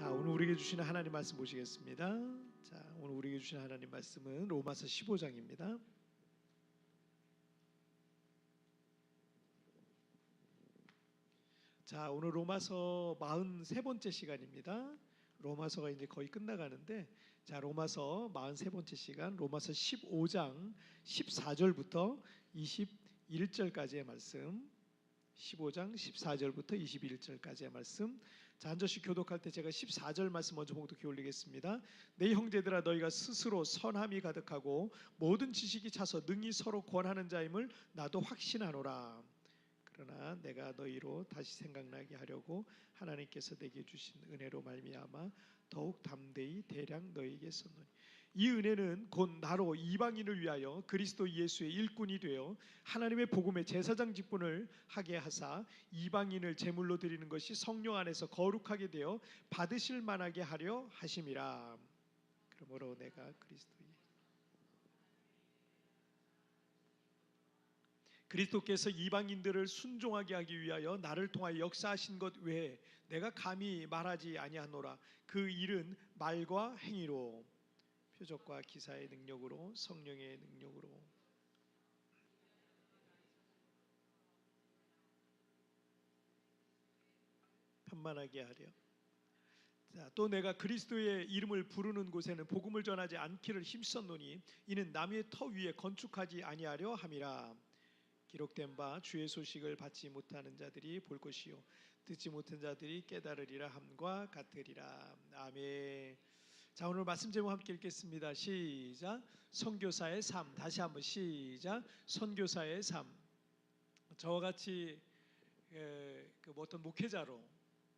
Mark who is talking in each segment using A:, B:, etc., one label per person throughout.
A: 자, 오늘 우리에게 주시는 하나님 말씀 보시겠습니다. 자, 오늘 우리에게 주시는 하나님 말씀은 로마서 15장입니다. 자, 오늘 로마서 43번째 시간입니다. 로마서가 이제 거의 끝나가는데, 자, 로마서 43번째 시간, 로마서 15장 14절부터 21절까지의 말씀, 15장 14절부터 21절까지의 말씀. 자, 한 절씩 교독할 때 제가 14절 말씀 먼저 봉독해 올리겠습니다. 내 형제들아, 너희가 스스로 선함이 가득하고 모든 지식이 차서 능히 서로 권하는 자임을 나도 확신하노라. 그러나 내가 너희로 다시 생각나게 하려고 하나님께서 내게 주신 은혜로 말미암아 더욱 담대히 대량 너희에게 썼노니, 이 은혜는 곧 나로 이방인을 위하여 그리스도 예수의 일꾼이 되어 하나님의 복음의 제사장 직분을 하게 하사 이방인을 제물로 드리는 것이 성령 안에서 거룩하게 되어 받으실 만하게 하려 하심이라. 그러므로 내가 그리스도께서 이방인들을 순종하게 하기 위하여 나를 통하여 역사하신 것 외에 내가 감히 말하지 아니하노라. 그 일은 말과 행위로, 표적과 기사의 능력으로, 성령의 능력으로, 편만하게 하려. 자, 또 내가 그리스도의 이름을 부르는 곳에는 복음을 전하지 않기를 힘썼노니 이는 남의 터 위에 건축하지 아니하려 함이라. 기록된 바 주의 소식을 받지 못하는 자들이 볼 것이요 듣지 못한 자들이 깨달으리라 함과 같으리라. 아멘. 자, 오늘 말씀 제목 함께 읽겠습니다. 시작. 선교사의 삶. 다시 한번 시작. 선교사의 삶. 저와 같이 어떤 목회자로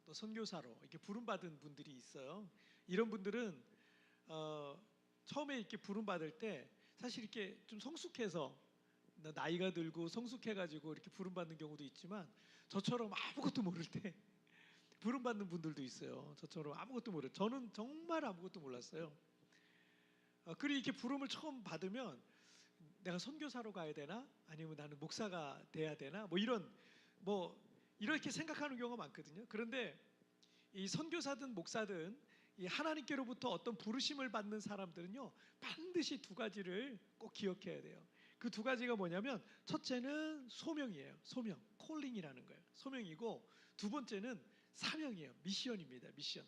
A: 또 선교사로 이렇게 부름받은 분들이 있어요. 이런 분들은 처음에 이렇게 부름받을 때 사실 이렇게 좀 성숙해서, 나이가 들고 성숙해가지고 이렇게 부름받는 경우도 있지만, 저처럼 아무것도 모를 때 부름받는 분들도 있어요. 저처럼 아무것도 모르요. 저는 정말 아무것도 몰랐어요. 그리고 이렇게 부름을 처음 받으면 내가 선교사로 가야 되나? 아니면 나는 목사가 돼야 되나? 이렇게 생각하는 경우가 많거든요. 그런데 이 선교사든 목사든 이 하나님께로부터 어떤 부르심을 받는 사람들은요, 반드시 두 가지를 꼭 기억해야 돼요. 그 두 가지가 뭐냐면, 첫째는 소명이에요. 소명, 콜링이라는 거예요. 소명이고, 두 번째는 사명이에요. 미션입니다. 미션.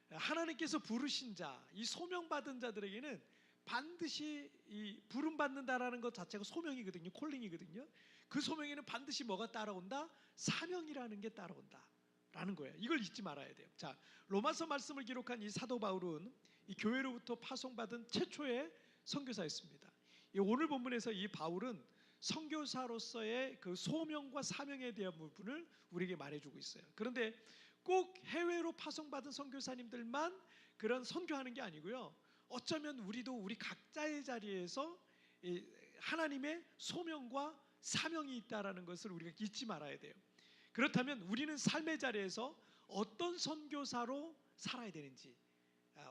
A: 하나님께서 부르신 자, 이 소명받은 자들에게는 반드시 이 부름받는다라는 것 자체가 소명이거든요. 콜링이거든요. 그 소명에는 반드시 뭐가 따라온다? 사명이라는 게 따라온다 라는 거예요. 이걸 잊지 말아야 돼요. 자, 로마서 말씀을 기록한 이 사도 바울은 이 교회로부터 파송받은 최초의 선교사였습니다. 오늘 본문에서 이 바울은 선교사로서의 그 소명과 사명에 대한 부분을 우리에게 말해주고 있어요. 그런데 꼭 해외로 파송받은 선교사님들만 그런 선교하는 게 아니고요, 어쩌면 우리도 우리 각자의 자리에서 하나님의 소명과 사명이 있다는 것을 우리가 잊지 말아야 돼요. 그렇다면 우리는 삶의 자리에서 어떤 선교사로 살아야 되는지,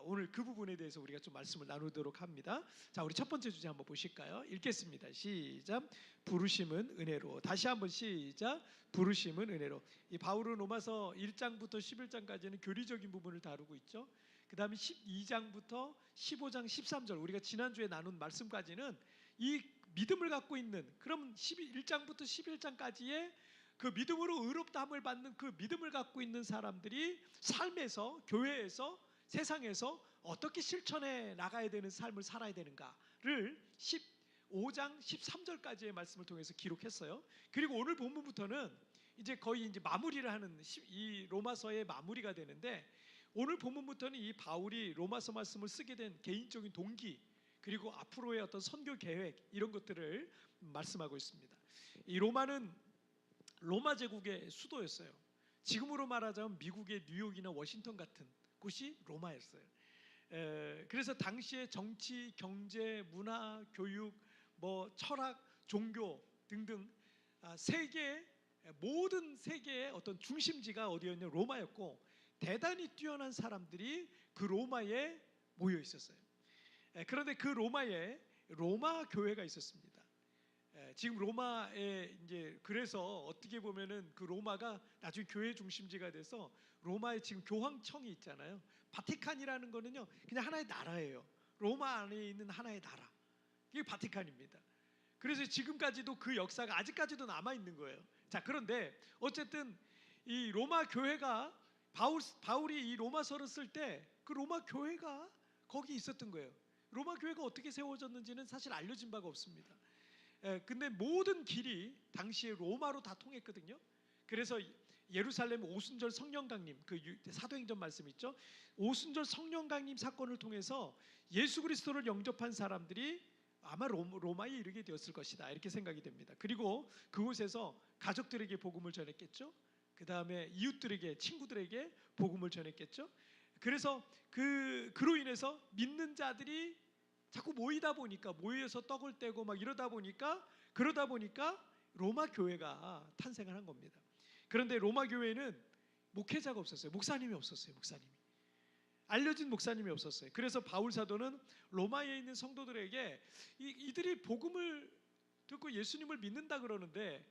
A: 오늘 그 부분에 대해서 우리가 좀 말씀을 나누도록 합니다. 자, 우리 첫 번째 주제 한번 보실까요? 읽겠습니다. 시작. 부르심은 은혜로. 다시 한번 시작. 부르심은 은혜로. 이 바울은 로마서 1장부터 11장까지는 교리적인 부분을 다루고 있죠. 그 다음에 12장부터 15장 13절, 우리가 지난주에 나눈 말씀까지는 이 믿음을 갖고 있는, 그럼 1장부터 11장까지의 그 믿음으로 의롭다함을 받는 그 믿음을 갖고 있는 사람들이 삶에서, 교회에서, 세상에서 어떻게 실천해 나가야 되는 삶을 살아야 되는가를 15장 13절까지의 말씀을 통해서 기록했어요. 그리고 오늘 본문부터는 이제 거의 이제 마무리를 하는 이 로마서의 마무리가 되는데, 오늘 본문부터는 이 바울이 로마서 말씀을 쓰게 된 개인적인 동기, 그리고 앞으로의 어떤 선교 계획, 이런 것들을 말씀하고 있습니다. 이 로마는 로마 제국의 수도였어요. 지금으로 말하자면 미국의 뉴욕이나 워싱턴 같은 곳이 로마였어요. 그래서 당시의 정치, 경제, 문화, 교육, 철학, 종교 등등 모든 세계의 어떤 중심지가 어디였냐? 로마였고, 대단히 뛰어난 사람들이 그 로마에 모여 있었어요. 그런데 그 로마에 로마 교회가 있었습니다. 지금 로마에 이제 그래서 어떻게 보면은 그 로마가 나중에 교회 중심지가 돼서 로마에 지금 교황청이 있잖아요. 바티칸이라는 거는요 그냥 하나의 나라예요. 로마 안에 있는 하나의 나라. 이게 바티칸입니다. 그래서 지금까지도 그 역사가 아직까지도 남아 있는 거예요. 자, 그런데 어쨌든 이 로마 교회가 바울이 이 로마서를 쓸 때 그 로마 교회가 거기 있었던 거예요. 로마 교회가 어떻게 세워졌는지는 사실 알려진 바가 없습니다. 근데 모든 길이 당시에 로마로 다 통했거든요. 그래서 예루살렘 오순절 성령강림, 그 사도행전 말씀 있죠. 오순절 성령강림 사건을 통해서 예수 그리스도를 영접한 사람들이 아마 로마에 이르게 되었을 것이다 이렇게 생각이 됩니다. 그리고 그곳에서 가족들에게 복음을 전했겠죠. 그 다음에 이웃들에게, 친구들에게 복음을 전했겠죠. 그래서 그로 인해서 믿는 자들이 자꾸 모여서 떡을 떼고 막 그러다 보니까 로마 교회가 탄생을 한 겁니다. 그런데 로마 교회는 목회자가 없었어요. 목사님이 없었어요. 알려진 목사님이 없었어요. 그래서 바울 사도는 로마에 있는 성도들에게 이들이 복음을 듣고 예수님을 믿는다 그러는데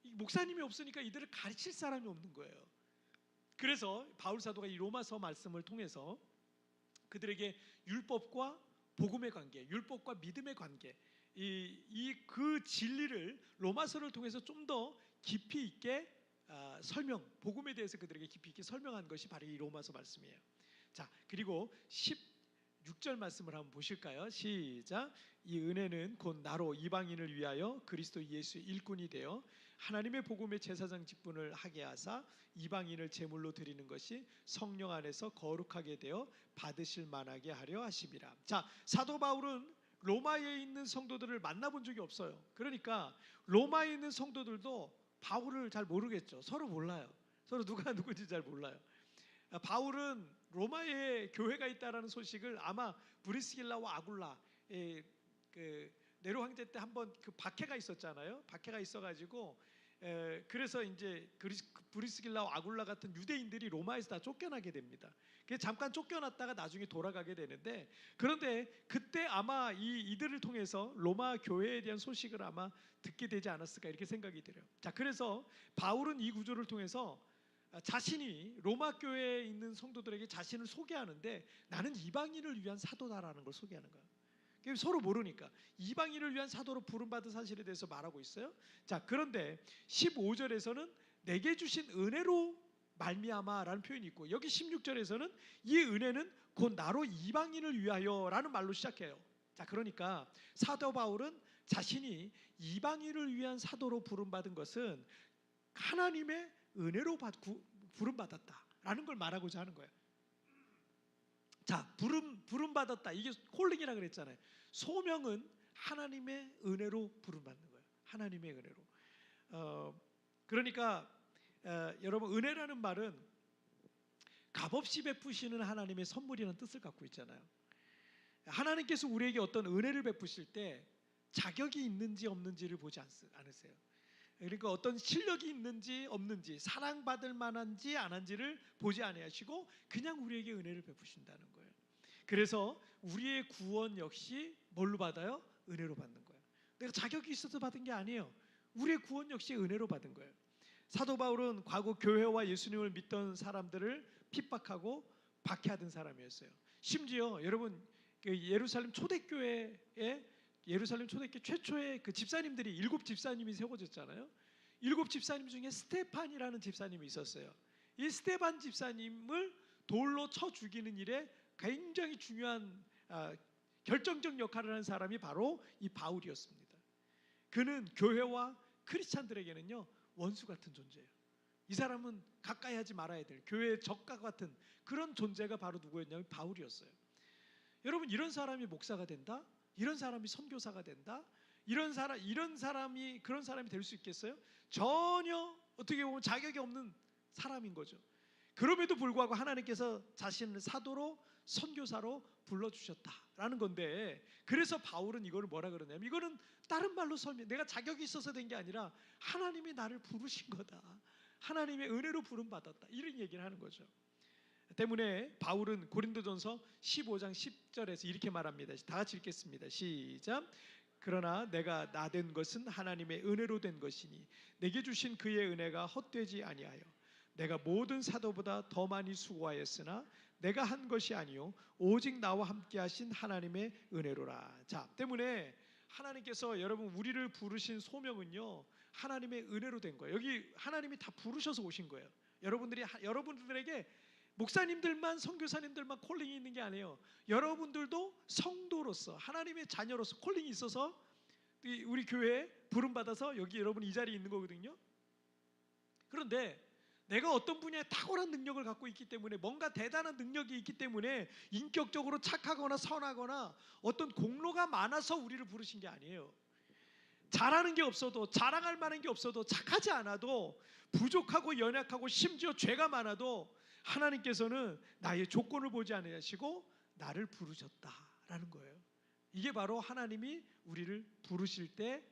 A: 목사님이 없으니까 이들을 가르칠 사람이 없는 거예요. 그래서 바울 사도가 이 로마서 말씀을 통해서 그들에게 율법과 복음의 관계, 율법과 믿음의 관계, 그 진리를 로마서를 통해서 좀 더 깊이 있게 복음에 대해서 그들에게 깊이 있게 설명한 것이 바로 이 로마서 말씀이에요. 자, 그리고 16절 말씀을 한번 보실까요? 시작. 이 은혜는 곧 나로 이방인을 위하여 그리스도 예수의 일꾼이 되어 하나님의 복음의 제사장 직분을 하게 하사 이방인을 제물로 드리는 것이 성령 안에서 거룩하게 되어 받으실 만하게 하려 하심이라. 자, 사도 바울은 로마에 있는 성도들을 만나본 적이 없어요. 그러니까 로마에 있는 성도들도 바울을 잘 모르겠죠. 서로 몰라요. 서로 누가 누군지 잘 몰라요. 바울은 로마에 교회가 있다라는 소식을 아마 브리스길라와 아굴라의 그 네로 황제 때 한번 그 박해가 있었잖아요. 박해가 있어가지고 그래서 이제 브리스길라와 아굴라 같은 유대인들이 로마에서 다 쫓겨나게 됩니다. 그래서 잠깐 쫓겨났다가 나중에 돌아가게 되는데, 그런데 그때 아마 이들을 통해서 로마 교회에 대한 소식을 아마 듣게 되지 않았을까 이렇게 생각이 들어요. 자, 그래서 바울은 이 구조를 통해서 자신이 로마 교회에 있는 성도들에게 자신을 소개하는데 나는 이방인을 위한 사도다라는 걸 소개하는 거예요. 서로 모르니까 이방인을 위한 사도로 부름받은 사실에 대해서 말하고 있어요. 자, 그런데 15절에서는 내게 주신 은혜로 말미암아라는 표현이 있고, 여기 16절에서는 이 은혜는 곧 나로 이방인을 위하여라는 말로 시작해요. 자, 그러니까 사도 바울은 자신이 이방인을 위한 사도로 부름받은 것은 하나님의 은혜로 부름받았다라는 걸 말하고자 하는 거예요. 자, 부름받았다. 이게 콜링이라 그랬잖아요. 소명은 하나님의 은혜로 부름받는 거예요. 하나님의 은혜로. 그러니까 여러분, 은혜라는 말은 값없이 베푸시는 하나님의 선물이라는 뜻을 갖고 있잖아요. 하나님께서 우리에게 어떤 은혜를 베푸실 때 자격이 있는지 없는지를 보지 않으세요. 그러니까 어떤 실력이 있는지 없는지, 사랑받을 만한지 안 한지를 보지 아니하시고 그냥 우리에게 은혜를 베푸신다는 거예요. 그래서 우리의 구원 역시 뭘로 받아요? 은혜로 받는 거예요. 내가 자격이 있어서 받은 게 아니에요. 우리의 구원 역시 은혜로 받은 거예요. 사도 바울은 과거 교회와 예수님을 믿던 사람들을 핍박하고 박해하던 사람이었어요. 심지어 여러분, 예루살렘 초대교회 최초의 그 집사님들이 7 집사님이 세워졌잖아요. 7 집사님 중에 스테판이라는 집사님이 있었어요. 이 스테판 집사님을 돌로 쳐 죽이는 일에 굉장히 중요한 결정적 역할을 한 사람이 바로 이 바울이었습니다. 그는 교회와 크리스찬들에게는요 원수 같은 존재예요. 이 사람은 가까이 하지 말아야 될 교회의 적과 같은 그런 존재가 바로 누구였냐면 바울이었어요. 여러분, 이런 사람이 목사가 된다? 이런 사람이 선교사가 된다? 이런 사람이 그런 사람이 될 수 있겠어요? 전혀 어떻게 보면 자격이 없는 사람인 거죠. 그럼에도 불구하고 하나님께서 자신을 사도로 선교사로 불러주셨다라는 건데, 그래서 바울은 이거를 뭐라 그러냐면, 이거는 다른 말로 내가 자격이 있어서 된 게 아니라 하나님이 나를 부르신 거다, 하나님의 은혜로 부름받았다, 이런 얘기를 하는 거죠. 때문에 바울은 고린도전서 15장 10절에서 이렇게 말합니다. 다 같이 읽겠습니다. 시작. 그러나 내가 나 된 것은 하나님의 은혜로 된 것이니 내게 주신 그의 은혜가 헛되지 아니하여 내가 모든 사도보다 더 많이 수고하였으나 내가 한 것이 아니요 오직 나와 함께 하신 하나님의 은혜로라. 자, 때문에 하나님께서 여러분 우리를 부르신 소명은요 하나님의 은혜로 된 거예요. 여기 하나님이 다 부르셔서 오신 거예요. 여러분들에게 목사님들만 선교사님들만 콜링이 있는 게 아니에요. 여러분들도 성도로서 하나님의 자녀로서 콜링이 있어서 우리 교회에 부름 받아서 여기 여러분 이 자리에 있는 거거든요. 그런데 내가 어떤 분야에 탁월한 능력을 갖고 있기 때문에 뭔가 대단한 능력이 있기 때문에 인격적으로 착하거나 선하거나 어떤 공로가 많아서 우리를 부르신 게 아니에요. 잘하는 게 없어도 자랑할 만한 게 없어도 착하지 않아도 부족하고 연약하고 심지어 죄가 많아도 하나님께서는 나의 조건을 보지 않으시고 나를 부르셨다라는 거예요. 이게 바로 하나님이 우리를 부르실 때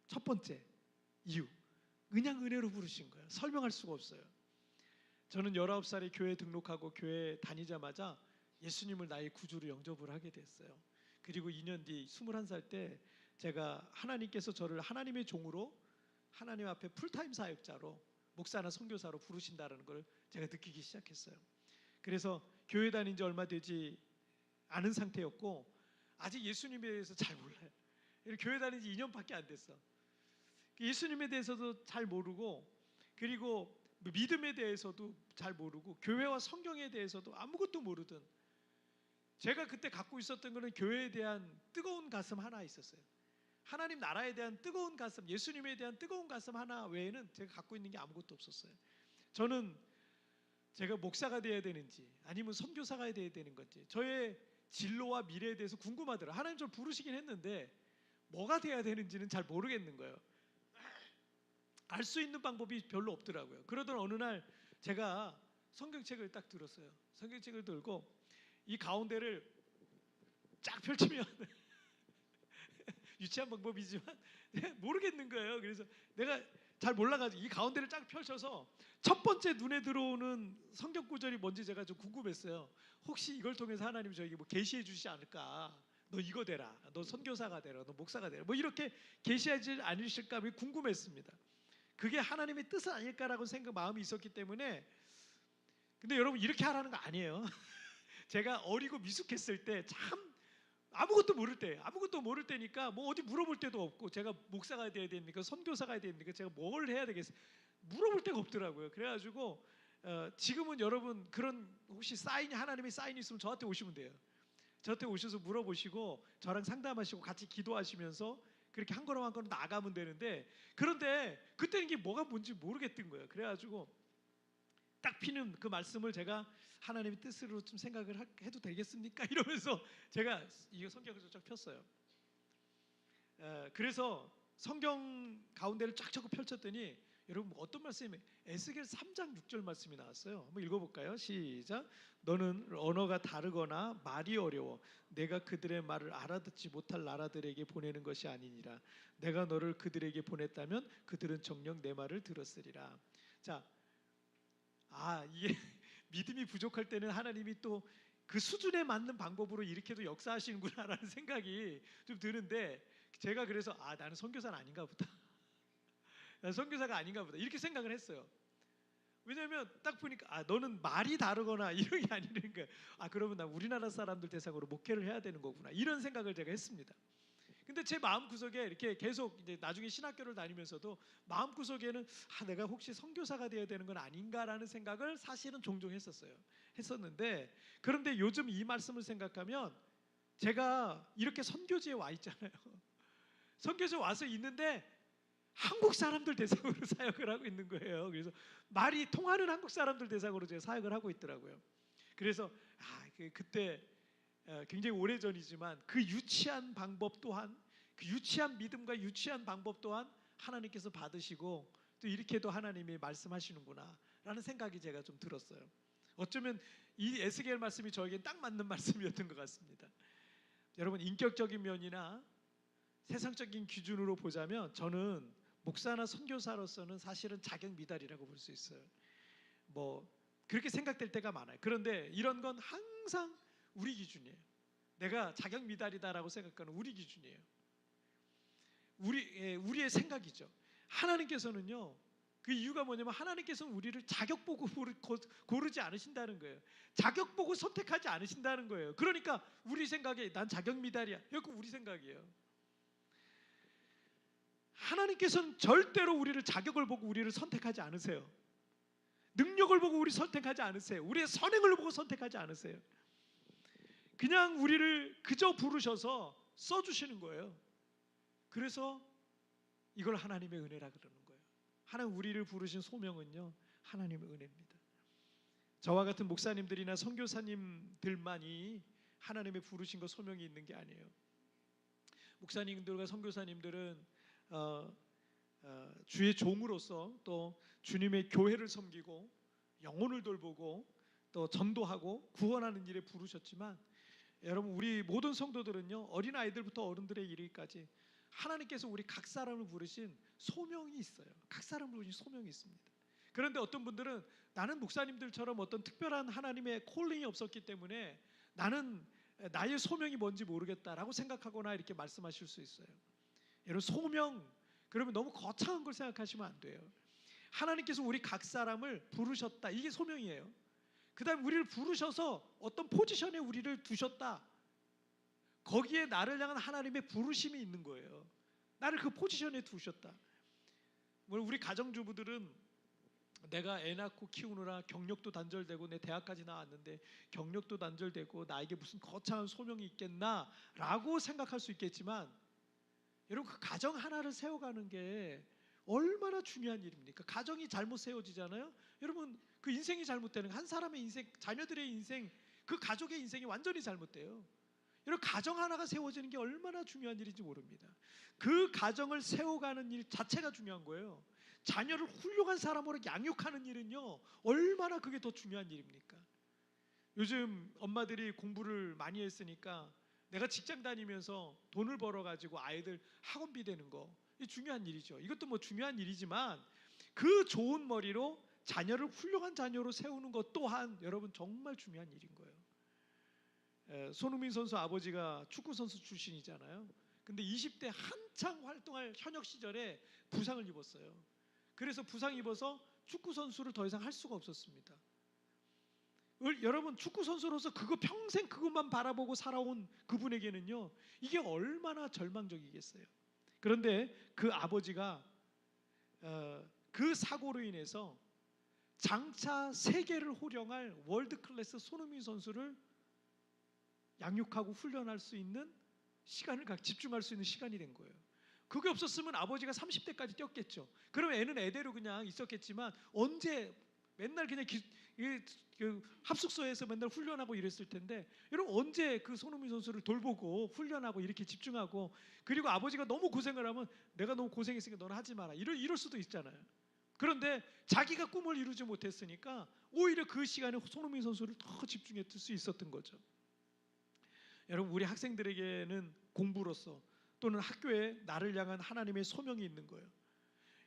A: 첫 번째 이유, 그냥 은혜로 부르신 거예요. 설명할 수가 없어요. 저는 19살에 교회 등록하고 교회 다니자마자 예수님을 나의 구주로 영접을 하게 됐어요. 그리고 2년 뒤 21살 때 제가 하나님께서 저를 하나님의 종으로 하나님 앞에 풀타임 사역자로 목사나 선교사로 부르신다는 걸 제가 느끼기 시작했어요. 그래서 교회 다닌 지 얼마 되지 않은 상태였고 아직 예수님에 대해서 잘 몰라요. 교회 다닌 지 2년밖에 안 됐어. 예수님에 대해서도 잘 모르고 그리고 믿음에 대해서도 잘 모르고 교회와 성경에 대해서도 아무것도 모르던 제가 그때 갖고 있었던 것은 교회에 대한 뜨거운 가슴 하나 있었어요. 하나님 나라에 대한 뜨거운 가슴, 예수님에 대한 뜨거운 가슴 하나 외에는 제가 갖고 있는 게 아무것도 없었어요. 저는 제가 목사가 돼야 되는지 아니면 선교사가 돼야 되는 건지 저의 진로와 미래에 대해서 궁금하더라고요. 하나님 저를 부르시긴 했는데 뭐가 돼야 되는지는 잘 모르겠는 거예요. 알 수 있는 방법이 별로 없더라고요. 그러던 어느 날 제가 성경책을 딱 들었어요. 성경책을 들고 이 가운데를 쫙 펼치면 유치한 방법이지만 모르겠는 거예요. 그래서 내가 잘 몰라가지고 이 가운데를 쫙 펼쳐서 첫 번째 눈에 들어오는 성경 구절이 뭔지 제가 좀 궁금했어요. 혹시 이걸 통해서 하나님이 저에게 뭐 계시해 주시지 않을까? 너 이거 되라, 너 선교사가 되라, 너 목사가 되라, 뭐 이렇게 계시하지 않으실까 궁금했습니다. 그게 하나님의 뜻은 아닐까라고 마음이 있었기 때문에. 근데 여러분 이렇게 하라는 거 아니에요. 제가 어리고 미숙했을 때 참 아무것도 모를 때니까 뭐 어디 물어볼 데도 없고 제가 목사가 돼야 됩니까? 선교사가 돼야 됩니까? 제가 뭘 해야 되겠어요? 물어볼 데가 없더라고요. 그래가지고 지금은 여러분 그런 혹시 하나님의 사인이 있으면 저한테 오시면 돼요. 저한테 오셔서 물어보시고 저랑 상담하시고 같이 기도하시면서 그렇게 한 걸음 한 걸음 나가면 되는데 그런데 그때는 이게 뭐가 뭔지 모르겠던 거예요. 그래가지고 딱 피는 그 말씀을 제가 하나님의 뜻으로 좀 생각을 해도 되겠습니까? 이러면서 제가 이 성경을 쫙 폈어요. 그래서 성경 가운데를 쫙 펼쳤더니 여러분 어떤 말씀이 에스겔 3장 6절 말씀이 나왔어요. 한번 읽어볼까요? 시작. 너는 언어가 다르거나 말이 어려워 내가 그들의 말을 알아듣지 못할 나라들에게 보내는 것이 아니니라. 내가 너를 그들에게 보냈다면 그들은 정녕 내 말을 들었으리라. 자, 이게 믿음이 부족할 때는 하나님이 또 그 수준에 맞는 방법으로 이렇게도 역사하시는구나라는 생각이 좀 드는데 제가 그래서 나는 선교사는 아닌가 보다. 나는 선교사가 아닌가 보다 이렇게 생각을 했어요. 왜냐하면 딱 보니까 너는 말이 다르거나 이런 게 아니라는 거예요. 그러면 나 우리나라 사람들 대상으로 목회를 해야 되는 거구나 이런 생각을 제가 했습니다. 근데 제 마음구석에 이렇게 계속 이제 나중에 신학교를 다니면서도 마음구석에는 내가 혹시 선교사가 되어야 되는 건 아닌가라는 생각을 사실은 종종 했었는데 그런데 요즘 이 말씀을 생각하면 제가 이렇게 선교지에 와 있잖아요. 선교지에 와서 있는데 한국 사람들 대상으로 사역을 하고 있는 거예요. 그래서 말이 통하는 한국 사람들 대상으로 제가 사역을 하고 있더라고요. 그래서 그때 굉장히 오래전이지만 그 유치한 방법 또한 그 유치한 믿음과 유치한 방법 또한 하나님께서 받으시고 또 이렇게도 하나님이 말씀하시는구나 라는 생각이 제가 좀 들었어요. 어쩌면 이 에스겔 말씀이 저에게 딱 맞는 말씀이었던 것 같습니다. 여러분 인격적인 면이나 세상적인 기준으로 보자면 저는 목사나 선교사로서는 사실은 자격 미달이라고 볼 수 있어요. 뭐 그렇게 생각될 때가 많아요. 그런데 이런 건 항상 우리 기준이에요. 내가 자격 미달이다라고 생각하는 우리 기준이에요. 우리의 생각이죠. 하나님께서는요, 그 이유가 뭐냐면 하나님께서는 우리를 자격 보고 고르지 않으신다는 거예요. 자격 보고 선택하지 않으신다는 거예요. 그러니까 우리 생각에 난 자격 미달이야. 이거 우리 생각이에요. 하나님께서는 절대로 우리를 자격을 보고 우리를 선택하지 않으세요. 능력을 보고 우리 선택하지 않으세요. 우리의 선행을 보고 선택하지 않으세요. 그냥 우리를 그저 부르셔서 써주시는 거예요. 그래서 이걸 하나님의 은혜라 그러는 거예요. 하나님 우리를 부르신 소명은요, 하나님의 은혜입니다. 저와 같은 목사님들이나 선교사님들만이 하나님의 부르신 거 소명이 있는 게 아니에요. 목사님들과 선교사님들은 주의 종으로서 또 주님의 교회를 섬기고 영혼을 돌보고 또 전도하고 구원하는 일에 부르셨지만, 여러분 우리 모든 성도들은요, 어린아이들부터 어른들의 이르기까지 하나님께서 우리 각 사람을 부르신 소명이 있어요. 각 사람을 부르신 소명이 있습니다. 그런데 어떤 분들은 나는 목사님들처럼 어떤 특별한 하나님의 콜링이 없었기 때문에 나는 나의 소명이 뭔지 모르겠다라고 생각하거나 이렇게 말씀하실 수 있어요. 여러분 소명, 그러면 너무 거창한 걸 생각하시면 안 돼요. 하나님께서 우리 각 사람을 부르셨다, 이게 소명이에요. 그 다음에 우리를 부르셔서 어떤 포지션에 우리를 두셨다, 거기에 나를 향한 하나님의 부르심이 있는 거예요. 나를 그 포지션에 두셨다. 우리 가정주부들은 내가 애 낳고 키우느라 경력도 단절되고 내 대학까지 나왔는데 경력도 단절되고 나에게 무슨 거창한 소명이 있겠나 라고 생각할 수 있겠지만, 여러분 그 가정 하나를 세워가는 게 얼마나 중요한 일입니까? 가정이 잘못 세워지잖아요. 여러분 그 인생이 잘못되는, 한 사람의 인생, 자녀들의 인생, 그 가족의 인생이 완전히 잘못돼요. 여러분 가정 하나가 세워지는 게 얼마나 중요한 일인지 모릅니다. 그 가정을 세워가는 일 자체가 중요한 거예요. 자녀를 훌륭한 사람으로 양육하는 일은요, 얼마나 그게 더 중요한 일입니까? 요즘 엄마들이 공부를 많이 했으니까 내가 직장 다니면서 돈을 벌어가지고 아이들 학원비 되는 거, 이 중요한 일이죠. 이것도 뭐 중요한 일이지만 그 좋은 머리로 자녀를 훌륭한 자녀로 세우는 것 또한 여러분 정말 중요한 일인 거예요. 손흥민 선수 아버지가 축구 선수 출신이잖아요. 근데 20대 한창 활동할 현역 시절에 부상을 입었어요. 그래서 부상 입어서 축구 선수를 더 이상 할 수가 없었습니다. 여러분 축구 선수로서 그거 평생 그것만 바라보고 살아온 그분에게는요, 이게 얼마나 절망적이겠어요. 그런데 그 아버지가 그 사고로 인해서 장차 세계를 호령할 월드 클래스 손흥민 선수를 양육하고 훈련할 수 있는 시간을 집중할 수 있는 시간이 된 거예요. 그게 없었으면 아버지가 30대까지 뛰었겠죠. 그러면 애는 애대로 그냥 있었겠지만 언제 맨날 그냥 그 합숙소에서 맨날 훈련하고 이랬을 텐데, 여러분 언제 그 손흥민 선수를 돌보고 훈련하고 이렇게 집중하고, 그리고 아버지가 너무 고생을 하면 내가 너무 고생했으니까 너는 하지 마라 이럴 수도 있잖아요. 그런데 자기가 꿈을 이루지 못했으니까 오히려 그 시간에 손흥민 선수를 더 집중했을 수 있었던 거죠. 여러분 우리 학생들에게는 공부로서 또는 학교에 나를 향한 하나님의 소명이 있는 거예요.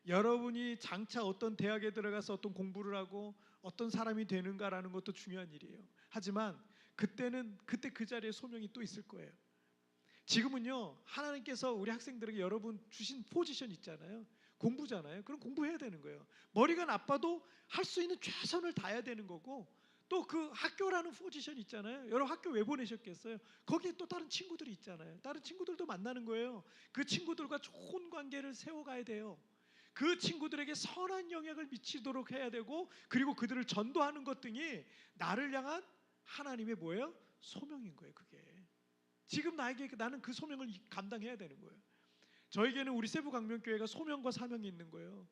A: 여러분이 장차 어떤 대학에 들어가서 어떤 공부를 하고 어떤 사람이 되는가라는 것도 중요한 일이에요. 하지만 그때는 그때 그 자리에 소명이 또 있을 거예요. 지금은요, 하나님께서 우리 학생들에게 여러분 주신 포지션 있잖아요. 공부잖아요. 그럼 공부해야 되는 거예요. 머리가 나빠도 할 수 있는 최선을 다해야 되는 거고, 또 그 학교라는 포지션 있잖아요. 여러분 학교 왜 보내셨겠어요? 거기에 또 다른 친구들이 있잖아요. 다른 친구들도 만나는 거예요. 그 친구들과 좋은 관계를 세워가야 돼요. 그 친구들에게 선한 영향을 미치도록 해야 되고, 그리고 그들을 전도하는 것 등이 나를 향한 하나님의 뭐예요? 소명인 거예요. 그게 지금 나는 그 소명을 감당해야 되는 거예요. 저에게는 우리 세부강명교회가 소명과 사명이 있는 거예요.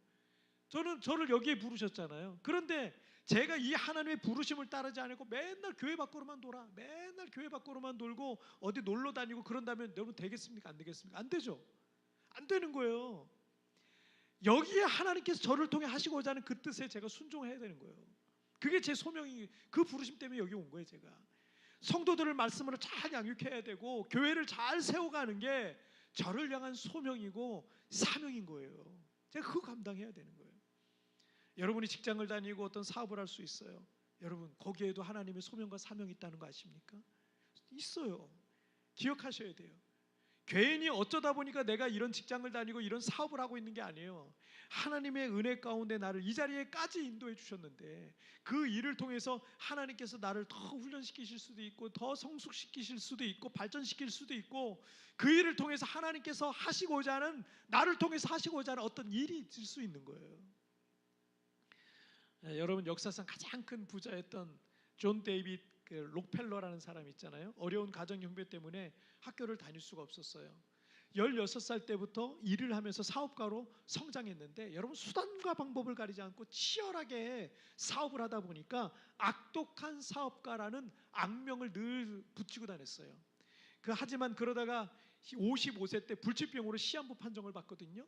A: 저를 여기에 부르셨잖아요. 그런데 제가 이 하나님의 부르심을 따르지 않고 맨날 교회 밖으로만 돌아, 맨날 교회 밖으로만 돌고 어디 놀러 다니고 그런다면 여러분 되겠습니까? 안 되겠습니까? 안 되죠. 안 되는 거예요. 여기에 하나님께서 저를 통해 하시고자 하는 그 뜻에 제가 순종해야 되는 거예요. 그게 제 소명이, 그 부르심 때문에 여기 온 거예요. 제가 성도들을 말씀으로 잘 양육해야 되고 교회를 잘 세워가는 게 저를 향한 소명이고 사명인 거예요. 제가 그거 감당해야 되는 거예요. 여러분이 직장을 다니고 어떤 사업을 할 수 있어요. 여러분 거기에도 하나님의 소명과 사명이 있다는 거 아십니까? 있어요. 기억하셔야 돼요. 괜히 어쩌다 보니까 내가 이런 직장을 다니고 이런 사업을 하고 있는 게 아니에요. 하나님의 은혜 가운데 나를 이 자리에까지 인도해 주셨는데 그 일을 통해서 하나님께서 나를 더 훈련시키실 수도 있고 더 성숙시키실 수도 있고 발전시킬 수도 있고 그 일을 통해서 하나님께서 하시고자 하는, 나를 통해서 하시고자 하는 어떤 일이 있을 수 있는 거예요. 여러분, 역사상 가장 큰 부자였던 존 데이빗 록펠러라는 사람이 있잖아요. 어려운 가정 형편 때문에 학교를 다닐 수가 없었어요. 16살 때부터 일을 하면서 사업가로 성장했는데, 여러분, 수단과 방법을 가리지 않고 치열하게 사업을 하다 보니까 악독한 사업가라는 악명을 늘 붙이고 다녔어요. 하지만 그러다가 55세 때 불치병으로 시한부 판정을 받거든요.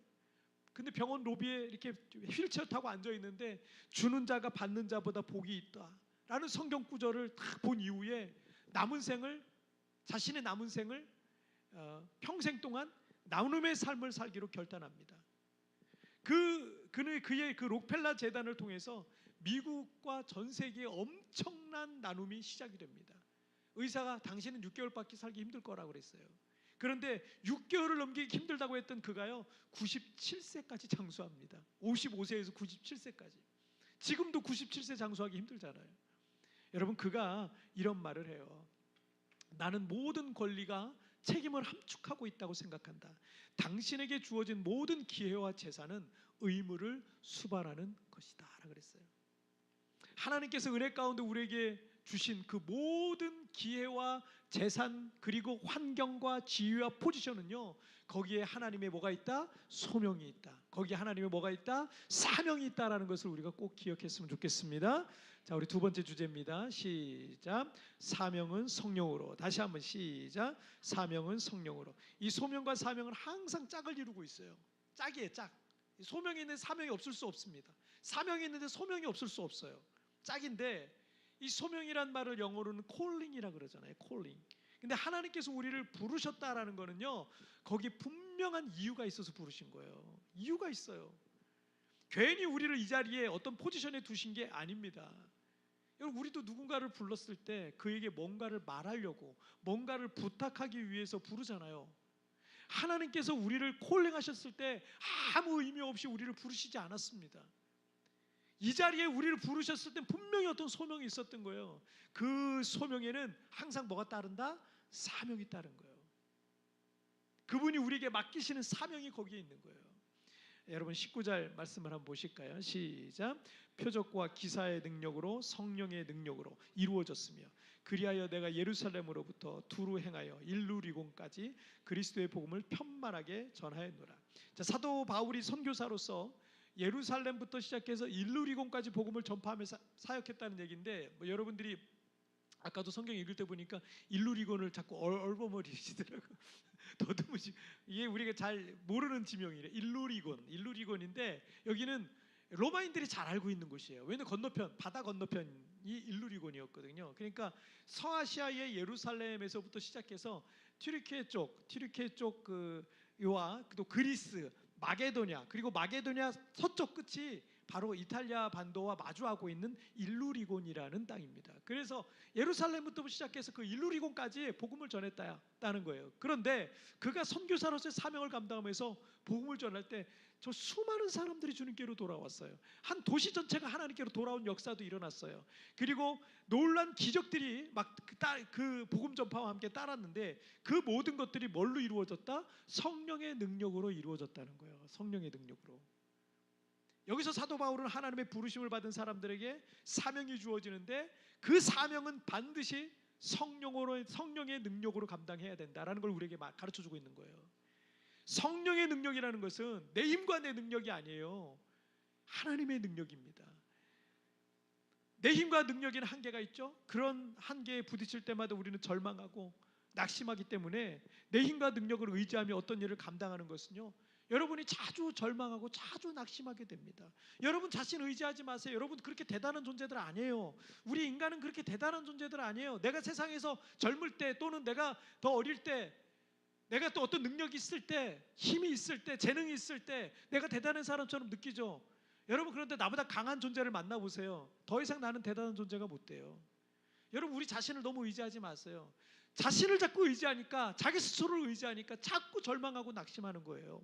A: 근데 병원 로비에 이렇게 휠체어 타고 앉아 있는데 주는 자가 받는 자보다 복이 있다 라는 성경 구절을 딱 본 이후에 자신의 남은 생을 평생 동안 나눔의 삶을 살기로 결단합니다. 그의 그 록펠러 재단을 통해서 미국과 전 세계에 엄청난 나눔이 시작이 됩니다. 의사가 당신은 6개월밖에 살기 힘들 거라고 그랬어요. 그런데 6개월을 넘기기 힘들다고 했던 그가요 97세까지 장수합니다. 55세에서 97세까지. 지금도 97세 장수하기 힘들잖아요. 여러분, 그가 이런 말을 해요. 나는 모든 권리가 책임을 함축하고 있다고 생각한다. 당신에게 주어진 모든 기회와 재산은 의무를 수반하는 것이다 라고 그랬어요. 하나님께서 은혜 가운데 우리에게 주신 그 모든 기회와 재산 그리고 환경과 지위와 포지션은요, 거기에 하나님의 뭐가 있다? 소명이 있다. 거기에 하나님의 뭐가 있다? 사명이 있다라는 것을 우리가 꼭 기억했으면 좋겠습니다. 자, 우리 두 번째 주제입니다. 시작. 사명은 성령으로. 다시 한번 시작. 사명은 성령으로. 이 소명과 사명은 항상 짝을 이루고 있어요. 짝이에요, 짝. 소명이 있는데 사명이 없을 수 없습니다. 사명이 있는데 소명이 없을 수 없어요. 짝인데, 이 소명이란 말을 영어로는 calling이라 그러잖아요. calling. 근데 하나님께서 우리를 부르셨다라는 거는요, 거기에 분명한 이유가 있어서 부르신 거예요. 이유가 있어요. 괜히 우리를 이 자리에 어떤 포지션에 두신 게 아닙니다. 여러분, 우리도 누군가를 불렀을 때 그에게 뭔가를 말하려고, 뭔가를 부탁하기 위해서 부르잖아요. 하나님께서 우리를 콜링하셨을 때 아무 의미 없이 우리를 부르시지 않았습니다. 이 자리에 우리를 부르셨을 때 분명히 어떤 소명이 있었던 거예요. 그 소명에는 항상 뭐가 따른다? 사명이 따른 거예요. 그분이 우리에게 맡기시는 사명이 거기에 있는 거예요. 여러분, 19절 말씀을 한번 보실까요? 시작. 표적과 기사의 능력으로 성령의 능력으로 이루어졌으며 그리하여 내가 예루살렘으로부터 두루 행하여 일루리곤까지 그리스도의 복음을 편만하게 전하였노라. 자, 사도 바울이 선교사로서 예루살렘부터 시작해서 일루리곤까지 복음을 전파하면서 사역했다는 얘기인데, 여러분들이 아까도 성경 읽을 때 보니까 일루리곤을 자꾸 얼버무리시더라고요. 더듬으시. 이게 우리가 잘 모르는 지명이래. 일루리곤인데 여기는 로마인들이 잘 알고 있는 곳이에요. 왜냐하면 건너편, 바다 건너편이 일루리곤이었거든요. 그러니까 서아시아의 예루살렘에서부터 시작해서 튀르키예 쪽 그와 또 그리스, 마게도냐, 그리고 마게도냐 서쪽 끝이 바로 이탈리아 반도와 마주하고 있는 일루리곤이라는 땅입니다. 그래서 예루살렘부터 시작해서 그 일루리곤까지 복음을 전했다는 거예요. 그런데 그가 선교사로서의 사명을 감당하면서 복음을 전할 때 저 수많은 사람들이 주님께로 돌아왔어요. 한 도시 전체가 하나님께로 돌아온 역사도 일어났어요. 그리고 놀란 기적들이 막 그 복음 전파와 함께 따랐는데, 그 모든 것들이 뭘로 이루어졌다? 성령의 능력으로 이루어졌다는 거예요. 성령의 능력으로. 여기서 사도 바울은 하나님의 부르심을 받은 사람들에게 사명이 주어지는데, 그 사명은 반드시 성령의 능력으로 감당해야 된다라는 걸 우리에게 가르쳐주고 있는 거예요. 성령의 능력이라는 것은 내 힘과 내 능력이 아니에요. 하나님의 능력입니다. 내 힘과 능력에는 한계가 있죠. 그런 한계에 부딪힐 때마다 우리는 절망하고 낙심하기 때문에 내 힘과 능력을 의지하며 어떤 일을 감당하는 것은요, 여러분이 자주 절망하고 자주 낙심하게 됩니다. 여러분 자신 의지하지 마세요. 여러분 그렇게 대단한 존재들 아니에요. 우리 인간은 그렇게 대단한 존재들 아니에요. 내가 세상에서 젊을 때, 또는 내가 더 어릴 때, 내가 또 어떤 능력이 있을 때, 힘이 있을 때, 재능이 있을 때 내가 대단한 사람처럼 느끼죠. 여러분, 그런데 나보다 강한 존재를 만나보세요. 더 이상 나는 대단한 존재가 못 돼요. 여러분, 우리 자신을 너무 의지하지 마세요. 자신을 자꾸 의지하니까, 자기 스스로를 의지하니까 자꾸 절망하고 낙심하는 거예요.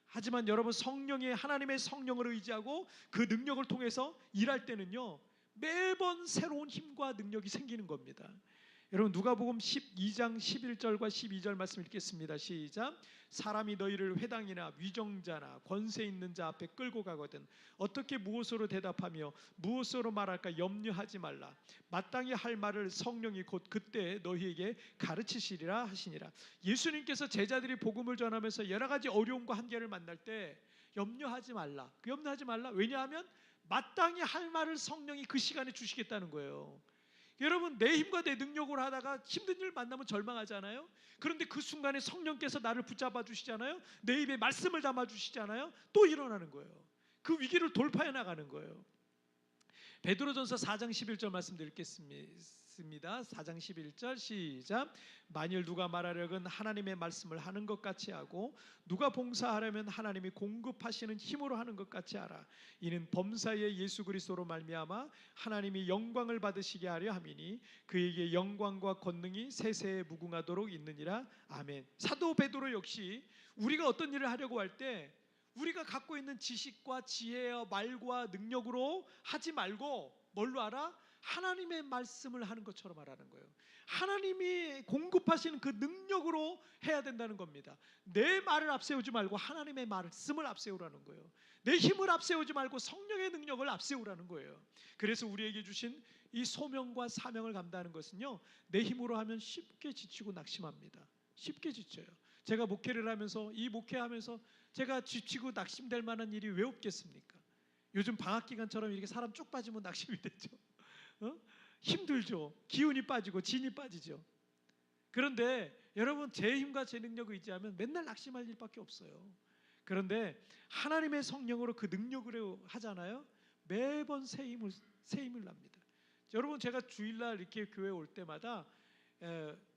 A: 하지만 여러분, 하나님의 성령을 의지하고 그 능력을 통해서 일할 때는요, 매번 새로운 힘과 능력이 생기는 겁니다. 여러분, 누가복음 12장 11절과 12절 말씀 읽겠습니다. 시작. 사람이 너희를 회당이나 위정자나 권세 있는 자 앞에 끌고 가거든 어떻게 무엇으로 대답하며 무엇으로 말할까 염려하지 말라. 마땅히 할 말을 성령이 곧 그때 너희에게 가르치시리라 하시니라. 예수님께서 제자들이 복음을 전하면서 여러 가지 어려움과 한계를 만날 때 염려하지 말라. 염려하지 말라. 왜냐하면 마땅히 할 말을 성령이 그 시간에 주시겠다는 거예요. 여러분, 내 힘과 내 능력으로 하다가 힘든 일 만나면 절망하잖아요. 그런데 그 순간에 성령께서 나를 붙잡아 주시잖아요. 내 입에 말씀을 담아 주시잖아요. 또 일어나는 거예요. 그 위기를 돌파해 나가는 거예요. 베드로전서 4장 11절 말씀 드리겠습니다. 4장 11절 시작. 만일 누가 말하려건 하나님의 말씀을 하는 것 같이 하고 누가 봉사하려면 하나님이 공급하시는 힘으로 하는 것 같이 하라. 이는 범사의 예수 그리스도로 말미암아 하나님이 영광을 받으시게 하려 함이니 그에게 영광과 권능이 세세에 무궁하도록 있느니라. 아멘. 사도 베드로 역시 우리가 어떤 일을 하려고 할 때 우리가 갖고 있는 지식과 지혜와 말과 능력으로 하지 말고 뭘로 하라? 하나님의 말씀을 하는 것처럼 하라는 거예요. 하나님이 공급하시는 그 능력으로 해야 된다는 겁니다. 내 말을 앞세우지 말고 하나님의 말씀을 앞세우라는 거예요. 내 힘을 앞세우지 말고 성령의 능력을 앞세우라는 거예요. 그래서 우리에게 주신 이 소명과 사명을 감당하는 것은요, 내 힘으로 하면 쉽게 지치고 낙심합니다. 쉽게 지쳐요. 제가 목회를 하면서, 이 목회하면서 제가 지치고 낙심될 만한 일이 왜 없겠습니까? 요즘 방학 기간처럼 이렇게 사람 쭉 빠지면 낙심이 되죠. 힘들죠. 기운이 빠지고 진이 빠지죠. 그런데 여러분, 제 힘과 제 능력을 의지하면 맨날 낙심할 일밖에 없어요. 그런데 하나님의 성령으로 그 능력으로 하잖아요. 매번 새 힘을 납니다. 여러분, 제가 주일날 이렇게 교회 올 때마다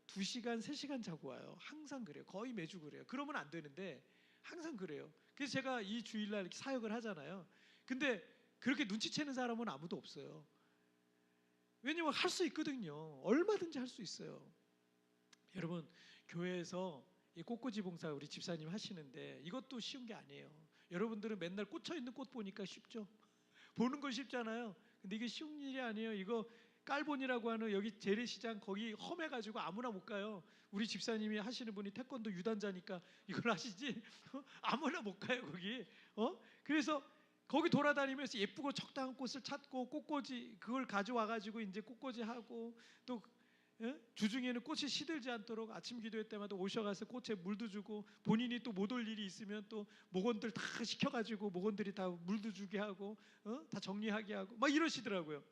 A: 2시간, 3시간 자고 와요. 항상 그래요. 거의 매주 그래요. 그러면 안 되는데 항상 그래요. 그래서 제가 이 주일날 이렇게 사역을 하잖아요. 근데 그렇게 눈치채는 사람은 아무도 없어요. 왜냐면 할 수 있거든요. 얼마든지 할 수 있어요. 여러분, 교회에서 이 꽃꽂이 봉사 우리 집사님 하시는데 이것도 쉬운 게 아니에요. 여러분들은 맨날 꽂혀 있는 꽃 보니까 쉽죠. 보는 건 쉽잖아요. 근데 이게 쉬운 일이 아니에요. 이거 깔본이라고 하는 여기 재래시장 거기 험해가지고 아무나 못 가요. 우리 집사님이 하시는 분이 태권도 유단자니까 이걸 하시지 아무나 못 가요 거기. 그래서 거기 돌아다니면서 예쁘고 적당한 꽃을 찾고 꽃꽂이 그걸 가져와가지고 이제 꽃꽂이 하고 또 주중에는 꽃이 시들지 않도록 아침 기도회 때마다 오셔가서 꽃에 물도 주고 본인이 또 못 올 일이 있으면 또 목원들 다 시켜가지고 목원들이 다 물도 주게 하고 다 정리하게 하고 막 이러시더라고요.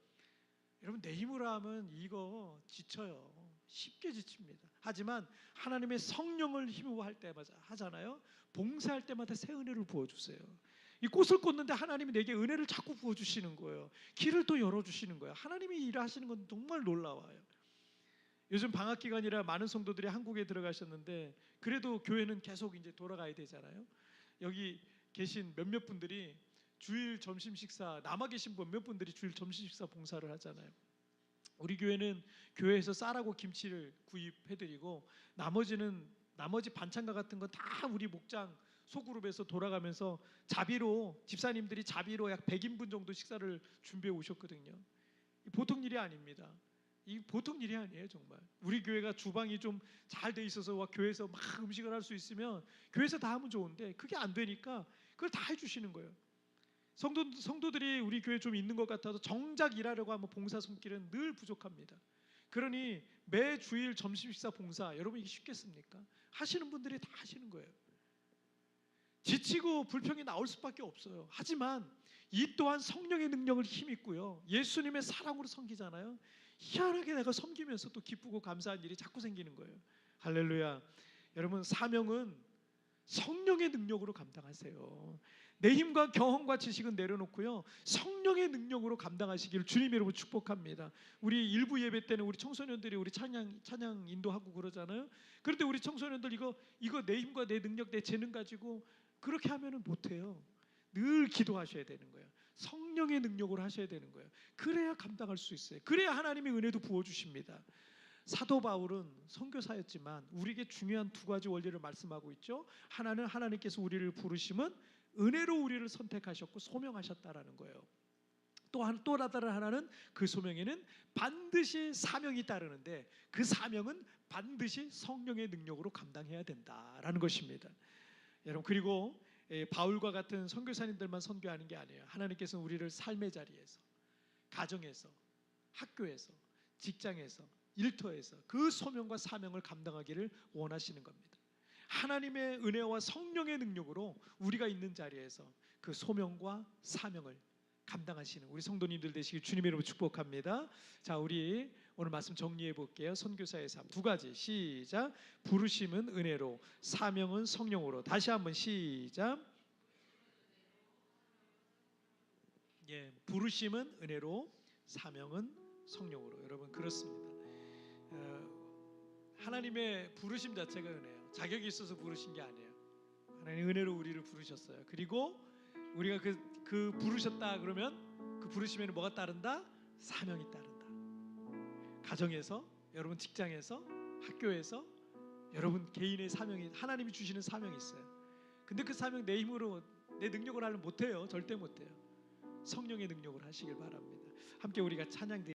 A: 여러분, 내 힘으로 하면 이거 지쳐요. 쉽게 지칩니다. 하지만 하나님의 성령을 힘으로 할 때마다 하잖아요. 봉사할 때마다 새 은혜를 부어주세요. 이 꽃을 꽂는데 하나님이 내게 은혜를 자꾸 부어주시는 거예요. 길을 또 열어주시는 거예요. 하나님이 일하시는 건 정말 놀라워요. 요즘 방학 기간이라 많은 성도들이 한국에 들어가셨는데 그래도 교회는 계속 이제 돌아가야 되잖아요. 여기 계신 몇몇 분들이 주일 점심 식사, 남아 계신 몇몇 분들이 주일 점심 식사 봉사를 하잖아요. 우리 교회는 교회에서 쌀하고 김치를 구입해드리고 나머지 반찬과 같은 건 다 우리 목장 소그룹에서 돌아가면서 집사님들이 자비로 약 100인분 정도 식사를 준비해 오셨거든요. 보통 일이 아닙니다. 이 보통 일이 아니에요, 정말. 우리 교회가 주방이 좀 잘 돼 있어서 교회에서 막 음식을 할 수 있으면 교회에서 다 하면 좋은데 그게 안 되니까 그걸 다 해주시는 거예요. 성도들이 우리 교회 좀 있는 것 같아도 정작 일하려고 하면 봉사 손길은 늘 부족합니다. 그러니 매 주일 점심 식사 봉사 여러분 이게 쉽겠습니까? 하시는 분들이 다 하시는 거예요. 지치고 불평이 나올 수밖에 없어요. 하지만 이 또한 성령의 능력을 힘입고요. 예수님의 사랑으로 섬기잖아요. 희한하게 내가 섬기면서 또 기쁘고 감사한 일이 자꾸 생기는 거예요. 할렐루야. 여러분, 사명은 성령의 능력으로 감당하세요. 내 힘과 경험과 지식은 내려놓고요, 성령의 능력으로 감당하시기를 주님 여러분 축복합니다. 우리 일부 예배 때는 우리 청소년들이 우리 찬양 인도하고 그러잖아요. 그런데 우리 청소년들 이거 내 힘과 내 능력, 내 재능 가지고 그렇게 하면은 못해요. 늘 기도하셔야 되는 거예요. 성령의 능력으로 하셔야 되는 거예요. 그래야 감당할 수 있어요. 그래야 하나님의 은혜도 부어주십니다. 사도 바울은 선교사였지만 우리에게 중요한 두 가지 원리를 말씀하고 있죠. 하나는 하나님께서 우리를 부르심은 은혜로 우리를 선택하셨고 소명하셨다라는 거예요. 또 다른 하나는 그 소명에는 반드시 사명이 따르는데 그 사명은 반드시 성령의 능력으로 감당해야 된다라는 것입니다. 여러분, 그리고 바울과 같은 선교사님들만 선교하는 게 아니에요. 하나님께서는 우리를 삶의 자리에서, 가정에서, 학교에서, 직장에서, 일터에서 그 소명과 사명을 감당하기를 원하시는 겁니다. 하나님의 은혜와 성령의 능력으로 우리가 있는 자리에서 그 소명과 사명을 감당하시는 우리 성도님들 되시길 주님의 이름으로 축복합니다. 자, 우리 오늘 말씀 정리해 볼게요. 선교사의 삶 두 가지. 시작. 부르심은 은혜로, 사명은 성령으로. 다시 한번 시작. 예, 부르심은 은혜로, 사명은 성령으로. 여러분, 그렇습니다. 하나님의 부르심 자체가 은혜예요. 자격이 있어서 부르신 게 아니에요. 하나님 은혜로 우리를 부르셨어요. 그리고 우리가 그 부르셨다 그러면 그 부르심에는 뭐가 따른다? 사명이 따른다. 가정에서, 여러분 직장에서, 학교에서 여러분 개인의 사명이, 하나님이 주시는 사명이 있어요. 근데 그 사명 내 힘으로, 내 능력으로 하면 못해요. 절대 못해요. 성령의 능력으로 하시길 바랍니다. 함께 우리가 찬양 드리겠습니다.